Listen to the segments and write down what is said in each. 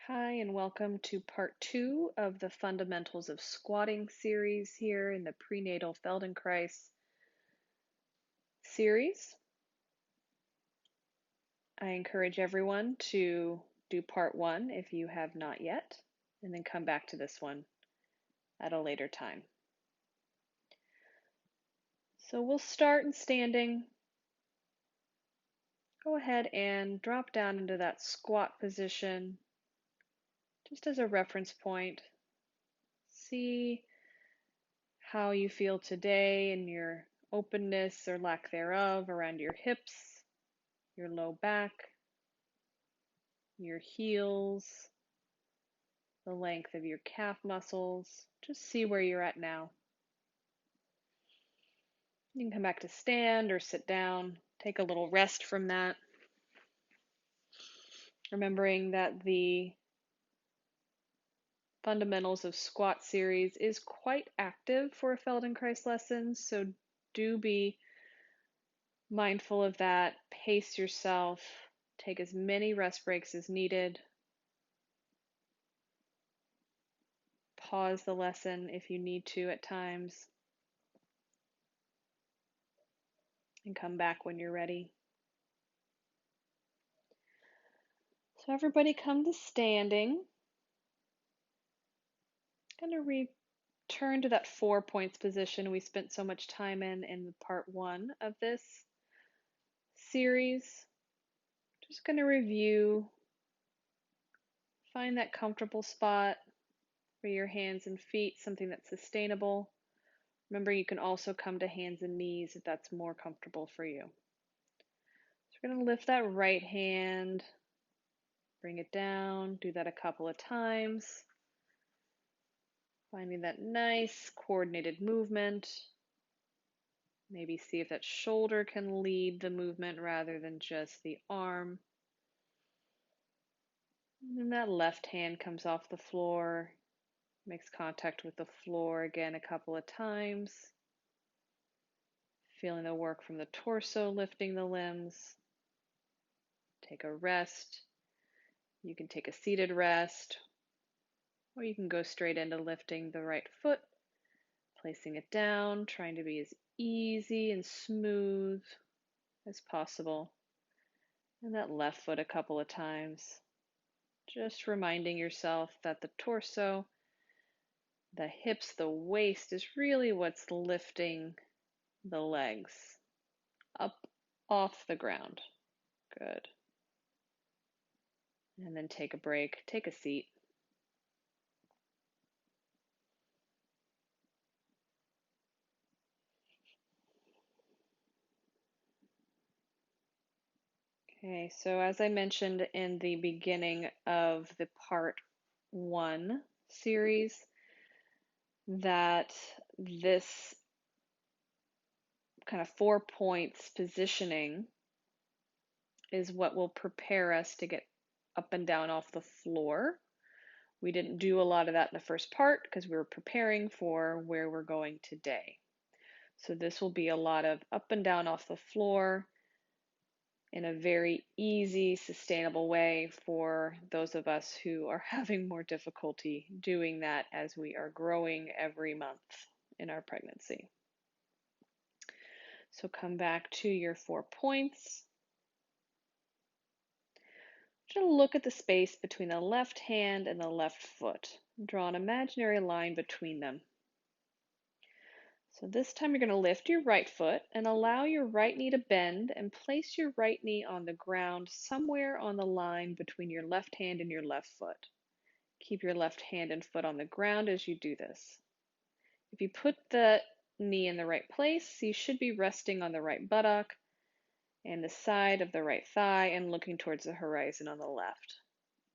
Hi, and welcome to part 2 of the Fundamentals of Squatting series here in the Prenatal Feldenkrais series. I encourage everyone to do part 1 if you have not yet, and then come back to this one at a later time. So we'll start in standing. Go ahead and drop down into that squat position just as a reference point. See how you feel today and your openness or lack thereof around your hips, your low back, your heels, the length of your calf muscles. Just see where you're at now. You can come back to stand or sit down. Take a little rest from that. Remembering that the Fundamentals of Squat series is quite active for a Feldenkrais lesson, so do be mindful of that. Pace yourself. Take as many rest breaks as needed. Pause the lesson if you need to at times, and come back when you're ready. So everybody come to standing. I'm going to return to that 4 points position we spent so much time in part 1 of this series. Just going to review, find that comfortable spot for your hands and feet, something that's sustainable. Remember, you can also come to hands and knees if that's more comfortable for you. So we're going to lift that right hand, bring it down, do that a couple of times. Finding that nice coordinated movement. Maybe see if that shoulder can lead the movement rather than just the arm. And then that left hand comes off the floor, makes contact with the floor again a couple of times. Feeling the work from the torso, lifting the limbs. Take a rest. You can take a seated rest, or you can go straight into lifting the right foot, placing it down, trying to be as easy and smooth as possible. And that left foot a couple of times. Just reminding yourself that the torso, the hips, the waist is really what's lifting the legs up off the ground. Good. And then take a break, take a seat. Okay, so as I mentioned in the beginning of the part 1 series, that this kind of 4 points positioning is what will prepare us to get up and down off the floor. We didn't do a lot of that in the first part because we were preparing for where we're going today. So this will be a lot of up and down off the floor in a very easy, sustainable way for those of us who are having more difficulty doing that as we are growing every month in our pregnancy. So come back to your 4 points. Just look at the space between the left hand and the left foot. Draw an imaginary line between them. So this time you're going to lift your right foot and allow your right knee to bend and place your right knee on the ground somewhere on the line between your left hand and your left foot. Keep your left hand and foot on the ground as you do this. If you put the knee in the right place, you should be resting on the right buttock and the side of the right thigh and looking towards the horizon on the left.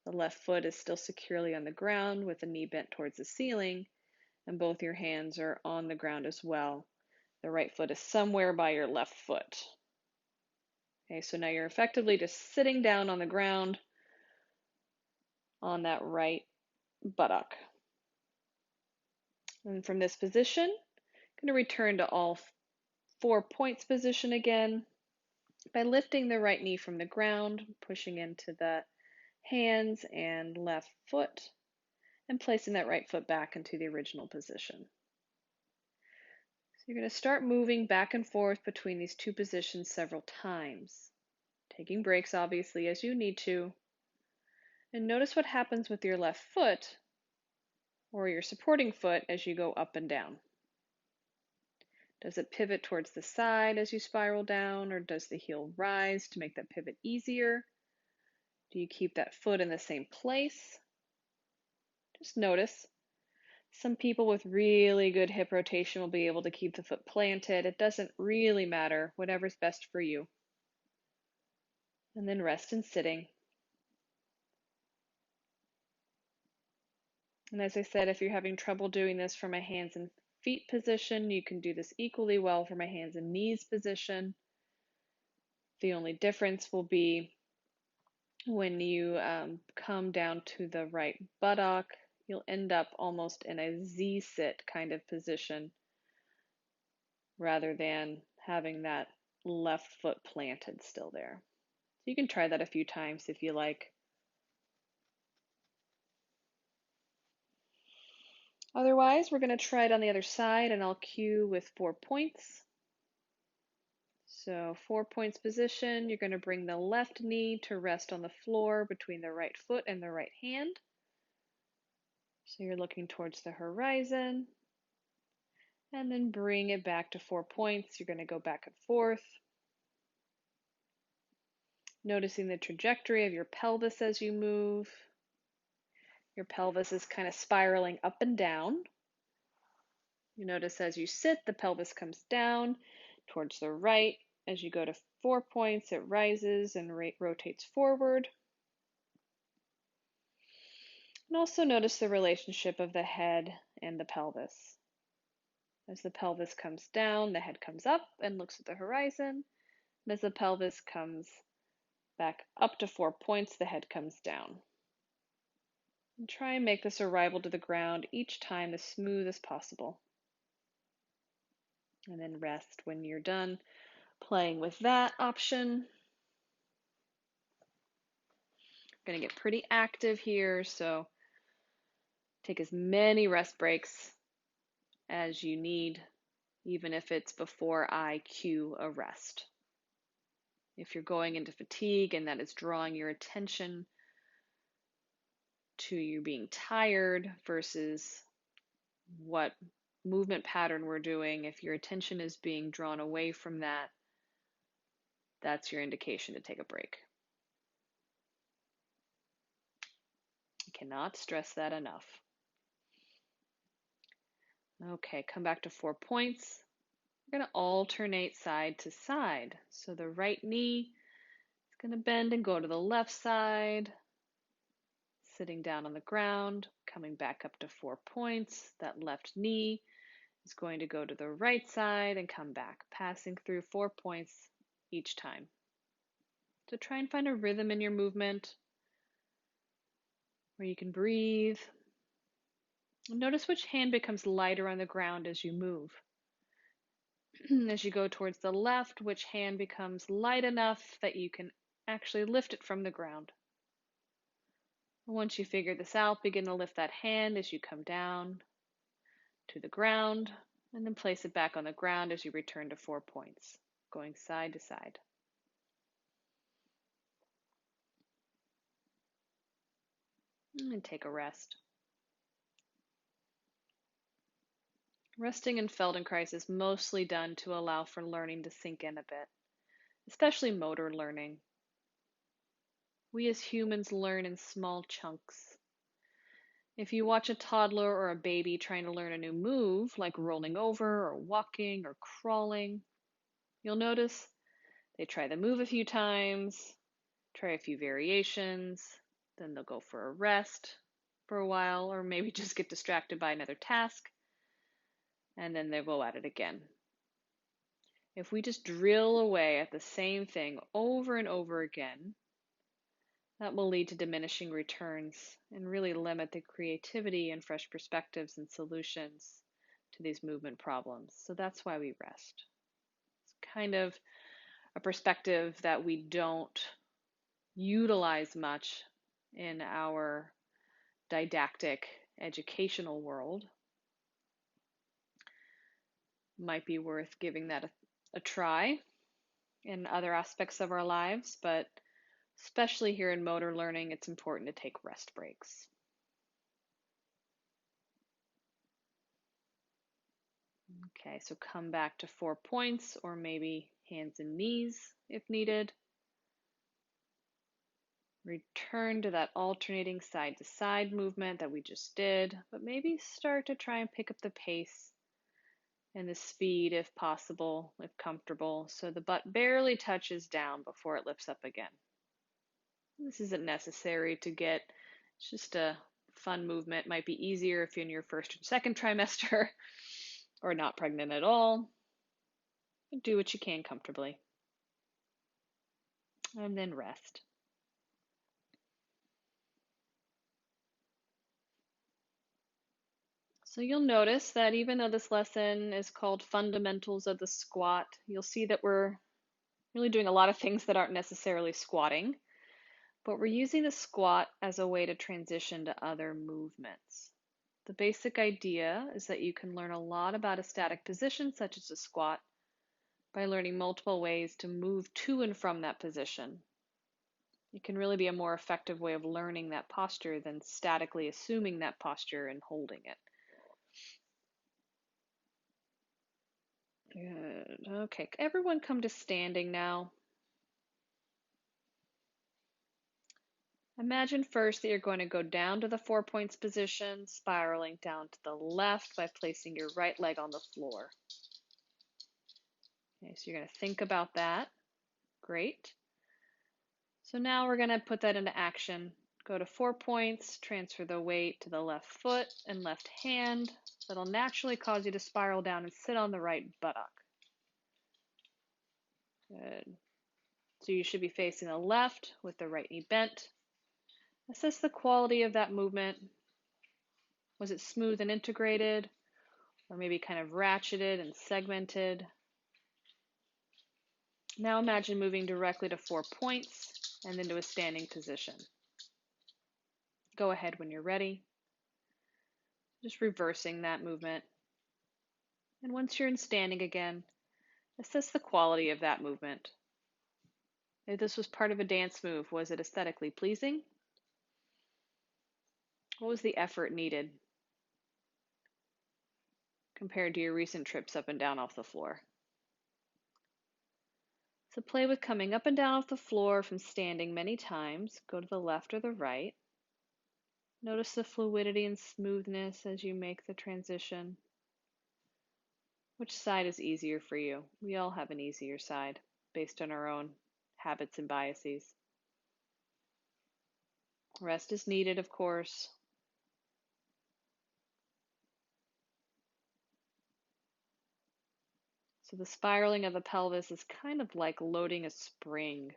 The left foot is still securely on the ground with the knee bent towards the ceiling, and both your hands are on the ground as well. The right foot is somewhere by your left foot. Okay, so now you're effectively just sitting down on the ground on that right buttock. And from this position, I'm going to return to all 4 points position again by lifting the right knee from the ground, pushing into the hands and left foot, and placing that right foot back into the original position. So you're going to start moving back and forth between these two positions several times, taking breaks obviously as you need to. And notice what happens with your left foot or your supporting foot as you go up and down. Does it pivot towards the side as you spiral down, or does the heel rise to make that pivot easier? Do you keep that foot in the same place? Just notice. Some people with really good hip rotation will be able to keep the foot planted. It doesn't really matter, whatever's best for you. And then rest in sitting. And as I said, if you're having trouble doing this from a hands and feet position, you can do this equally well from a hands and knees position. The only difference will be when you come down to the right buttock, you'll end up almost in a Z-sit kind of position rather than having that left foot planted still there. So you can try that a few times if you like. Otherwise, we're going to try it on the other side, and I'll cue with 4 points. So 4 points position, you're going to bring the left knee to rest on the floor between the right foot and the right hand. So you're looking towards the horizon. And then bring it back to 4 points. You're going to go back and forth. Noticing the trajectory of your pelvis as you move. Your pelvis is kind of spiraling up and down. You notice as you sit, the pelvis comes down towards the right. As you go to 4 points, it rises and rotates forward. And also notice the relationship of the head and the pelvis. As the pelvis comes down, the head comes up and looks at the horizon. And as the pelvis comes back up to 4 points, the head comes down. And try and make this arrival to the ground each time as smooth as possible. And then rest when you're done playing with that option. I'm going to get pretty active here, so take as many rest breaks as you need, even if it's before I cue a rest. If you're going into fatigue and that is drawing your attention to you being tired versus what movement pattern we're doing, if your attention is being drawn away from that, that's your indication to take a break. I cannot stress that enough. Okay, come back to 4 points. We're going to alternate side to side. So the right knee is going to bend and go to the left side, sitting down on the ground, coming back up to 4 points. That left knee is going to go to the right side and come back, passing through 4 points each time. So try and find a rhythm in your movement where you can breathe. Notice which hand becomes lighter on the ground as you move. As you go towards the left, which hand becomes light enough that you can actually lift it from the ground. Once you figure this out, begin to lift that hand as you come down to the ground, and then place it back on the ground as you return to 4 points, going side to side. And take a rest. Resting in Feldenkrais is mostly done to allow for learning to sink in a bit, especially motor learning. We as humans learn in small chunks. If you watch a toddler or a baby trying to learn a new move, like rolling over or walking or crawling, you'll notice they try the move a few times, try a few variations, then they'll go for a rest for a while, or maybe just get distracted by another task, and then they'll go at it again. If we just drill away at the same thing over and over again, that will lead to diminishing returns and really limit the creativity and fresh perspectives and solutions to these movement problems. So that's why we rest. It's kind of a perspective that we don't utilize much in our didactic educational world. Might be worth giving that a try in other aspects of our lives, but especially here in motor learning, it's important to take rest breaks. Okay, so come back to 4 points, or maybe hands and knees if needed. Return to that alternating side to side movement that we just did, but maybe start to try and pick up the pace and the speed if possible, if comfortable, so the butt barely touches down before it lifts up again. This isn't necessary to get, it's just a fun movement. Might be easier if you're in your first or second trimester or not pregnant at all. Do what you can comfortably. And then rest. So you'll notice that even though this lesson is called Fundamentals of the Squat, you'll see that we're really doing a lot of things that aren't necessarily squatting, but we're using the squat as a way to transition to other movements. The basic idea is that you can learn a lot about a static position, such as a squat, by learning multiple ways to move to and from that position. It can really be a more effective way of learning that posture than statically assuming that posture and holding it. Good. Okay, everyone come to standing now. Imagine first that you're going to go down to the 4 points position, spiraling down to the left by placing your right leg on the floor. Okay, so you're going to think about that. Great. So now we're going to put that into action. Go to 4 points, transfer the weight to the left foot and left hand. That'll naturally cause you to spiral down and sit on the right buttock. Good. So you should be facing the left with the right knee bent. Assess the quality of that movement. Was it smooth and integrated, or maybe kind of ratcheted and segmented? Now imagine moving directly to 4 points and into a standing position. Go ahead when you're ready. Just reversing that movement. And once you're in standing again, assess the quality of that movement. If this was part of a dance move, was it aesthetically pleasing? What was the effort needed compared to your recent trips up and down off the floor? So play with coming up and down off the floor from standing many times. Go to the left or the right. Notice the fluidity and smoothness as you make the transition. Which side is easier for you? We all have an easier side based on our own habits and biases. Rest is needed, of course. So the spiraling of the pelvis is kind of like loading a spring.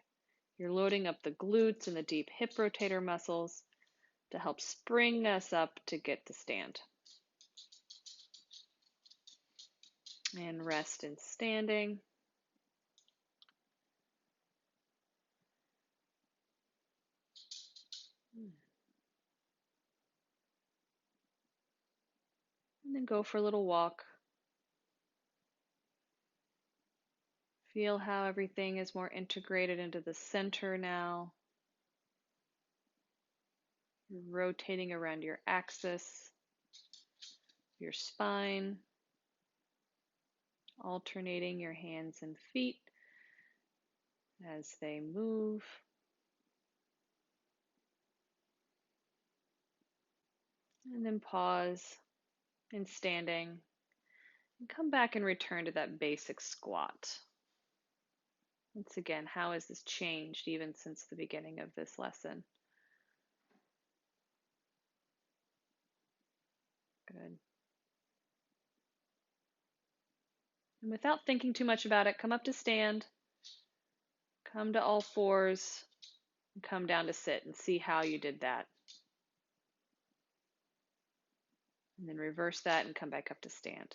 You're loading up the glutes and the deep hip rotator muscles to help spring us up to get to stand. And rest in standing. And then go for a little walk. Feel how everything is more integrated into the center now. You're rotating around your axis, your spine, alternating your hands and feet as they move. And then pause in standing and come back and return to that basic squat. Once again, how has this changed even since the beginning of this lesson? Good. And without thinking too much about it, come up to stand, come to all fours, and come down to sit and see how you did that. And then reverse that and come back up to stand.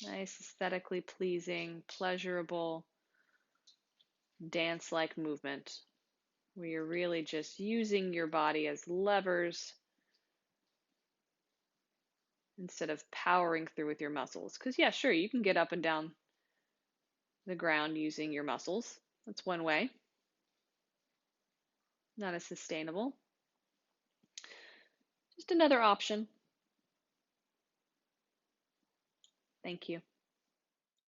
Nice, aesthetically pleasing, pleasurable, dance-like movement where you're really just using your body as levers instead of powering through with your muscles. Because, yeah, sure, you can get up and down the ground using your muscles. That's one way. Not as sustainable. Just another option. Thank you.